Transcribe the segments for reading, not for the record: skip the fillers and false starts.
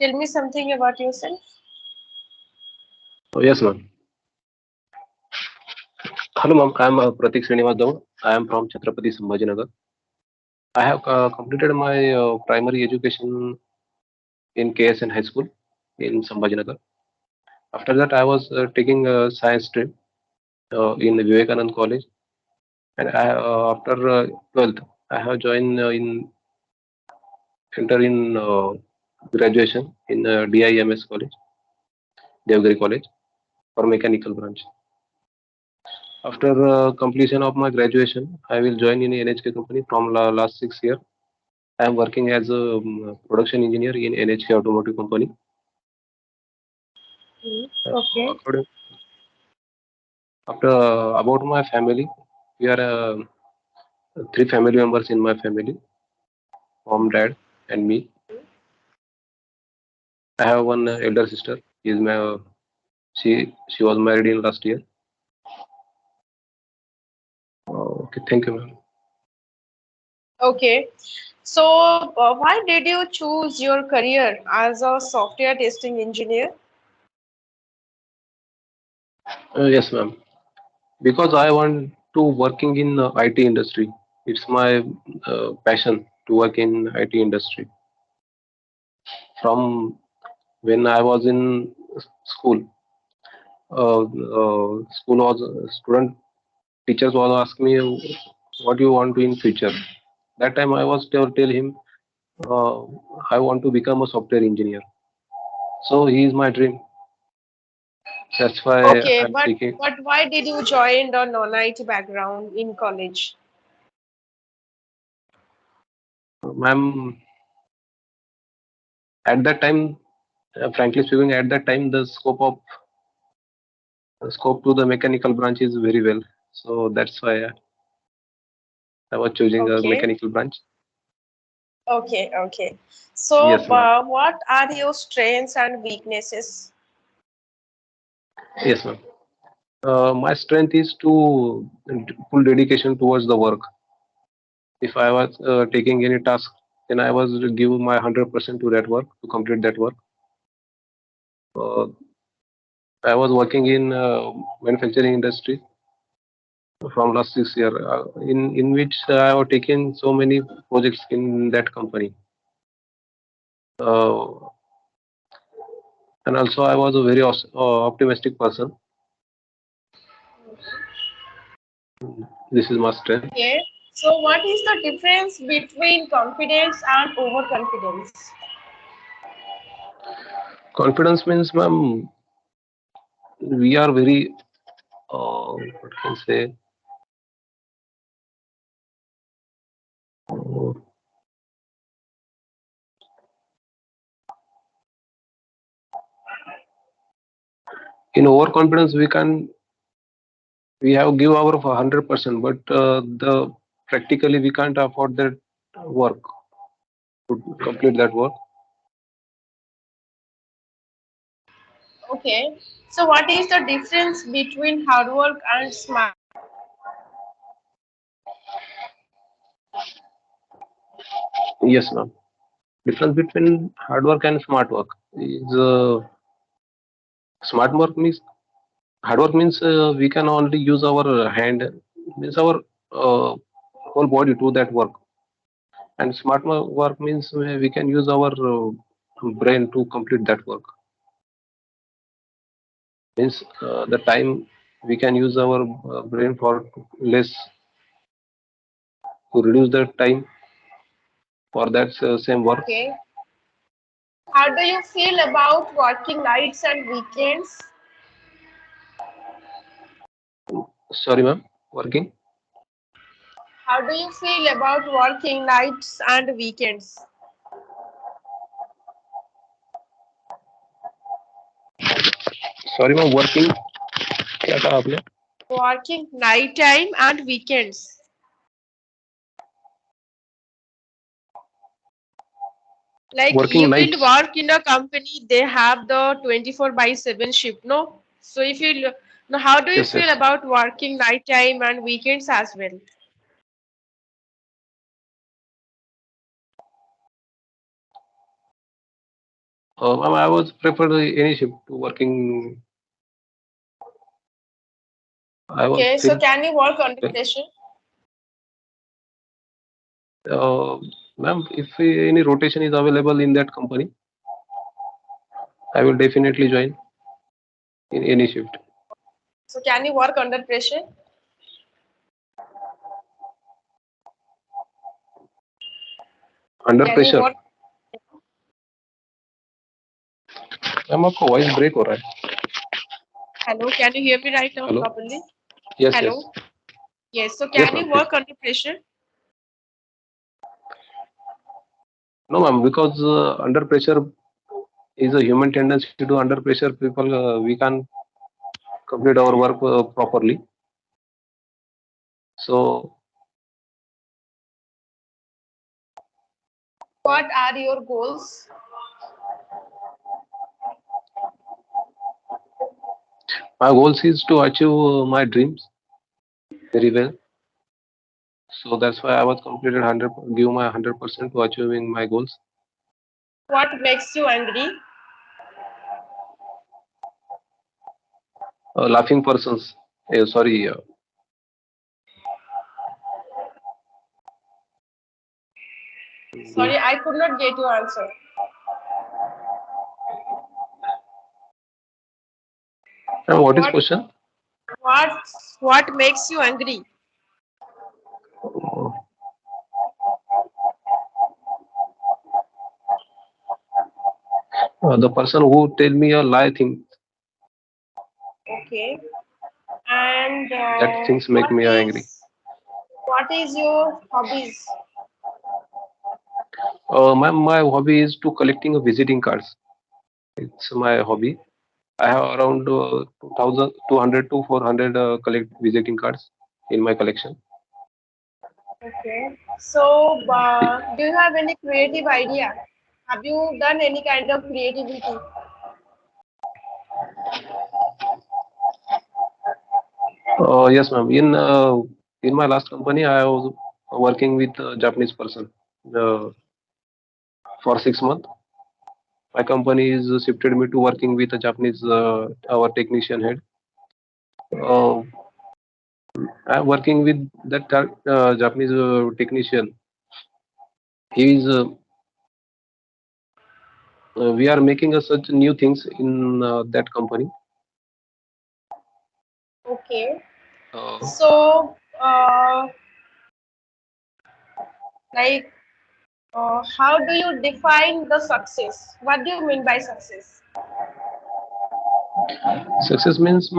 tell me something about yourself? Oh, yes, ma'am. Hello, ma'am. I am Pratik Srinivas Davar. I am from Chhatrapati Sambhajinagar. I have completed my primary education in KSN High School in Sambhajinagar. After that, I was taking science stream in Vivekanand College, and after 12th, I have joined enter in graduation in DIMS College, Devgiri College for mechanical branch. After completion of my graduation, I will join in NHK company from last 6 years. I am working as a production engineer in NHK Automotive Company. Okay. According after about my family, we are three family members in my family: mom, dad, and me. I have one elder sister. She is my she was married in last year. Okay, thank you, ma'am. Okay. So, why did you choose your career as a software testing engineer? Yes, ma'am. Because I want to working in IT industry. It's my passion to work in IT industry. From when I was in school, school was student teachers was ask me what you want to in future. That time I was tell him uh, I want to become a software engineer. So he is my dream. That's why Okay, I'm seeking. but why did you join the non-IT background in college? Ma'am, at that time, frankly speaking, at that time the scope to the mechanical branch is very well. So that's why I was choosing a Okay, mechanical branch. okay. So, Yes, ma'am. what are your strengths and weaknesses? Yes, ma'am. My strength is to full dedication towards the work. If I was taking any task, then I was to give my 100% to that work to complete that work. Uh, I was working in manufacturing industry from last 6 years, in which I have taken so many projects in that company. Uh, and also, I was a very optimistic person. This is my strength. Okay. So, what is the difference between confidence and overconfidence? Confidence means, ma'am, we are very what can I say. Uh, in overconfidence, we have give our 100%, but the practically we can't afford that work to complete that work. Okay. So, what is the difference between hard work and smart? Yes, ma'am. Difference between hard work and smart work is smart work means hard work means we can only use our hand, means our uh, whole body to that work, and work means we can use our brain to complete that work. Means the time we can use our brain for less to reduce the time for that same work. Okay. How do you feel about working nights and weekends? Sorry, ma'am. Working. How do you feel about working nights and weekends? Sorry, ma'am. Working. क्या कहा आपने? Working night time and weekends. Like Working you will nights. work in a company, they have the 24/7 shift, no? So if you now, how do you Yes, feel yes. about working night time and weekends as well? Ma'am, I was preferred any shift to working. I was Okay, so feel can you work under pressure? uh, ma'am, if any rotation is available in that company, I will definitely join in any shift. So can you work under pressure? Under Can you pressure, work? Ma'am आपका voice break हो रहा है. Hello, can you hear me right now Hello. properly? Yes, yes, Hello. Yes. So yes, can ma'am. you Please. work under pressure? No, ma'am, because under pressure is a human tendency to under pressure. People, we can complete our work properly. So What are your goals? my goals is to achieve my dreams very well. So that's why I was completed 100, give my 100% to achieving my goals. What makes you angry? Laughing persons. Sorry. Sorry, I could not get your answer. What is What question? what what makes you angry? Uh, the person who tell me a lie thing, Okay. And that things make me angry. what is your hobbies? My hobby is to collecting visiting cards. It's my hobby. I have around 2,200 to 400 collect visiting cards in my collection. Okay. So, do you have any creative idea? Have you done any kind of creativity? Yes, ma'am. In my last company, I was working with a Japanese person uh, for 6 months. My company is shifted me to working with a Japanese our technician head. Uh, I'm working with that Japanese technician. He is. We are making such new things in that company. Okay. Uh, So, like, how do you define the success? What do you mean by success? Success means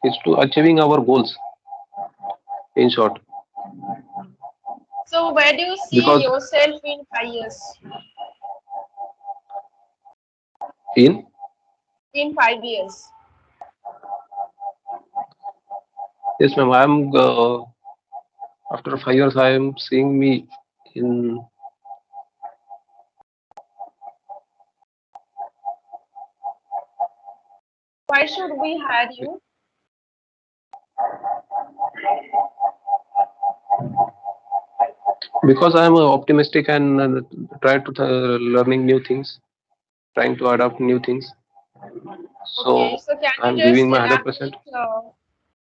is to achieving our goals. In short, So, where do you see because yourself in 5 years? in In 5 years. yes, ma'am. I'm after 5 years. I am seeing me in Why should we hire you? because I'm optimistic and try to learning new things, trying to adapt new things. Okay, So so can you I'm just giving my 100%. elaborate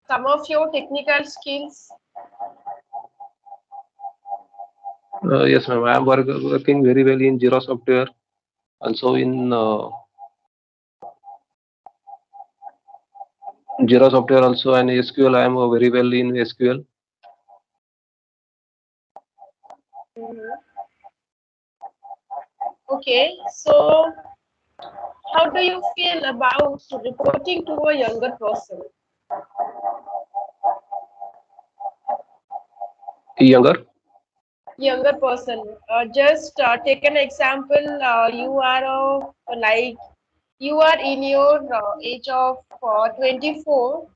some of your technical skills? Yes, ma'am. I'm working very well in Jira software. Also in Jira software, also and SQL. I am very well in SQL. Mhm. Okay, so how do you feel about reporting to a younger person? Younger. Younger person. Just take an example. You are like you are in your age of 24,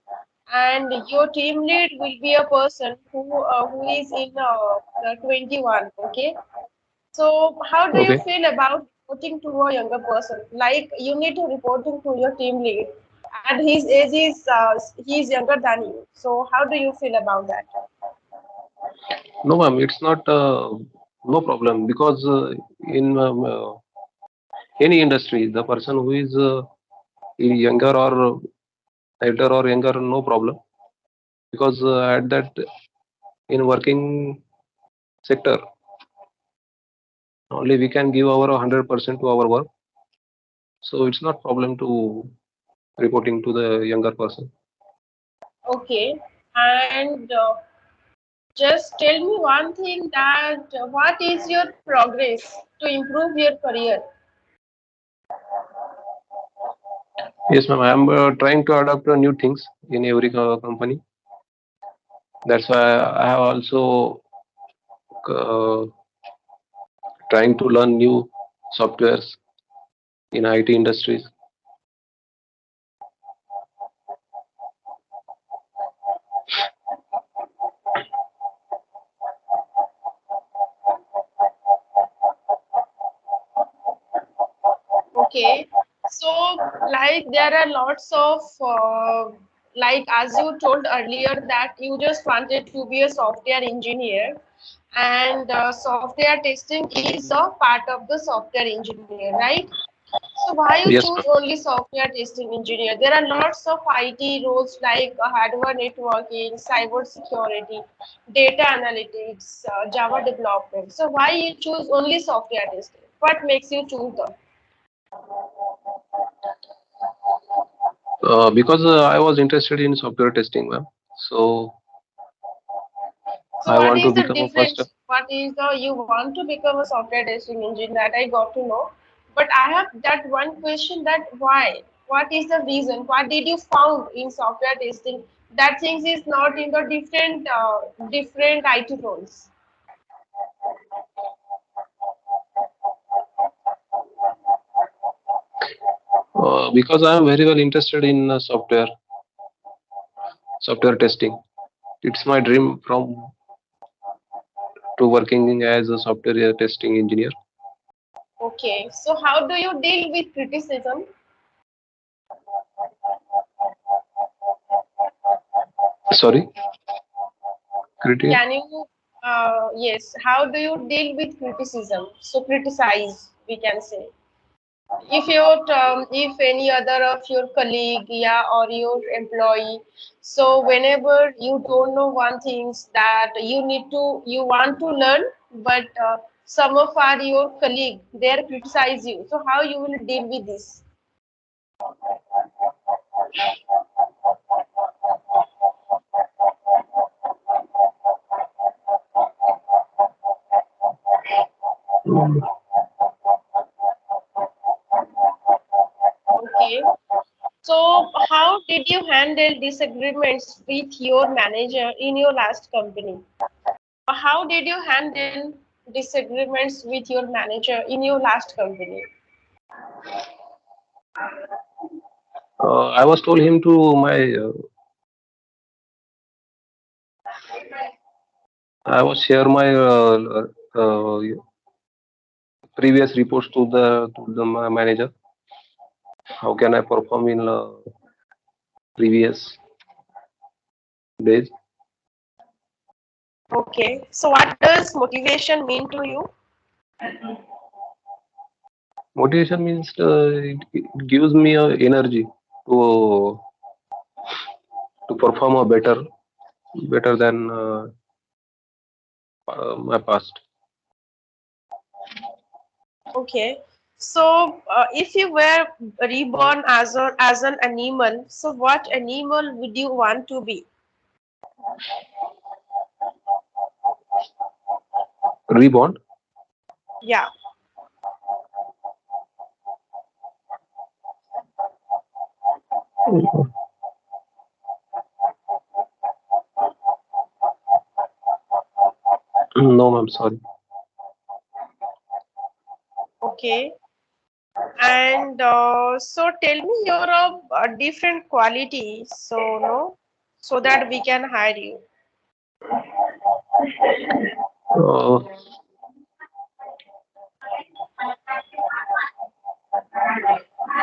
and your team lead will be a person who is in 21. Okay. So how do you Okay. feel about reporting to a younger person? Like you need to reporting to your team lead, and his age is he is younger than you. So how do you feel about that? No, ma'am. It's not no problem because in any industry, the person who is younger or elder or younger, no problem, because at that in working sector only we can give our 100% to our work, so it's not problem to reporting to the younger person. Okay. And just tell me one thing that what is your progress to improve your career? Yes, ma'am, I am trying to adapt new things in every company. That's why I have also uh, trying to learn new softwares in IT industries. Okay. So, like, there are lots of, like, as you told earlier, that you just wanted to be a software engineer, and software testing is a part of the software engineer, right? So, why you Yes, choose ma'am. only software testing engineer? There are lots of IT roles like hardware networking, cyber security, data analytics, Java development. So, why you choose only software testing? What makes you choose them? Because I was interested in software testing, ma'am. So So I what want to is the become a first. difference? What is the you want to become a software testing engineer, that I got to know. But I have that one question, that why? What is the reason? What did you found in software testing that things is not in the different IT roles? Because I am very well interested in software testing. It's my dream from to working as a software testing engineer. Okay. So how do you deal with criticism? Sorry, critical. Can you yes, how do you deal with criticism? So criticize, we can say. If any other of your colleague, yeah, or your employee, so whenever you don't know one things that you want to learn, but some of our your colleague they criticize you, so how you will deal with this? Okay. So how did you handle disagreements with your manager in your last company? How did you handle disagreements with your manager in your last company? I was told him to my. I was share my previous reports to the manager. How can I perform in previous days? Okay, so what does motivation mean to you? Motivation means it gives me energy to perform a better than my past. Okay, so if you were reborn as an animal, so what animal would you want to be? Reborn? Yeah. No, ma'am. Sorry. Okay, and so tell me your different qualities, so no, so that we can hire you. Uh,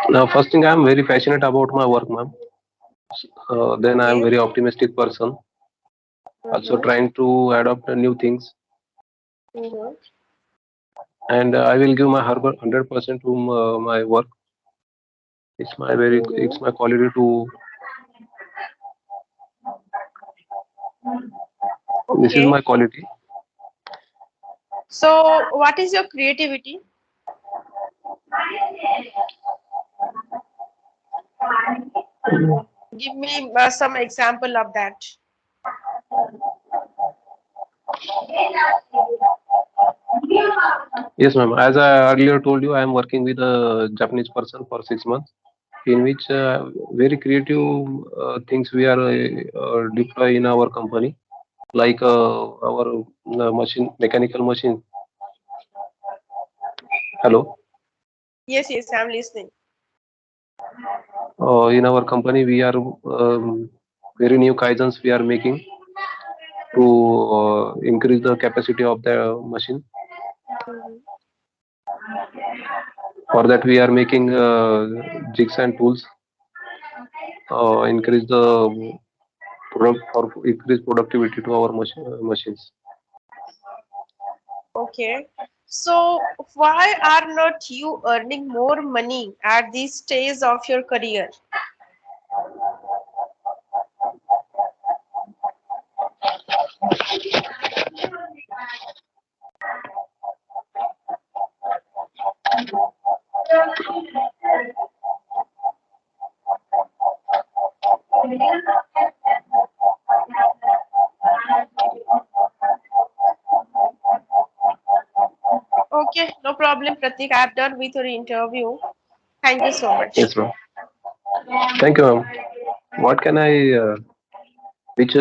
Now, first thing, I am very passionate about my work, ma'am. Then I am Okay. very optimistic person. Also Mm-hmm. trying to adopt new things. Mm-hmm. and I will give my 100% to my work. It's Mm-hmm. my quality to. This is Okay. my quality. So, what is your creativity? Give me some example of that. Yes, ma'am. As I earlier told you, I am working with a Japanese person for 6 months, in which very creative things we are deploy in our company, like our mechanical machine. Hello. Yes, yes, I'm listening. In our company, we are very new kaizens we are making to increase the capacity of the machine. Mm-hmm. For that, we are making jigs and tools, increase the increase productivity to our machines. Okay. So, why are not you earning more money at this stage of your career? Okay, no problem, Pratik. I've done with your interview. Thank you so much. Yes, ma'am. Thank you, ma'am. What can I which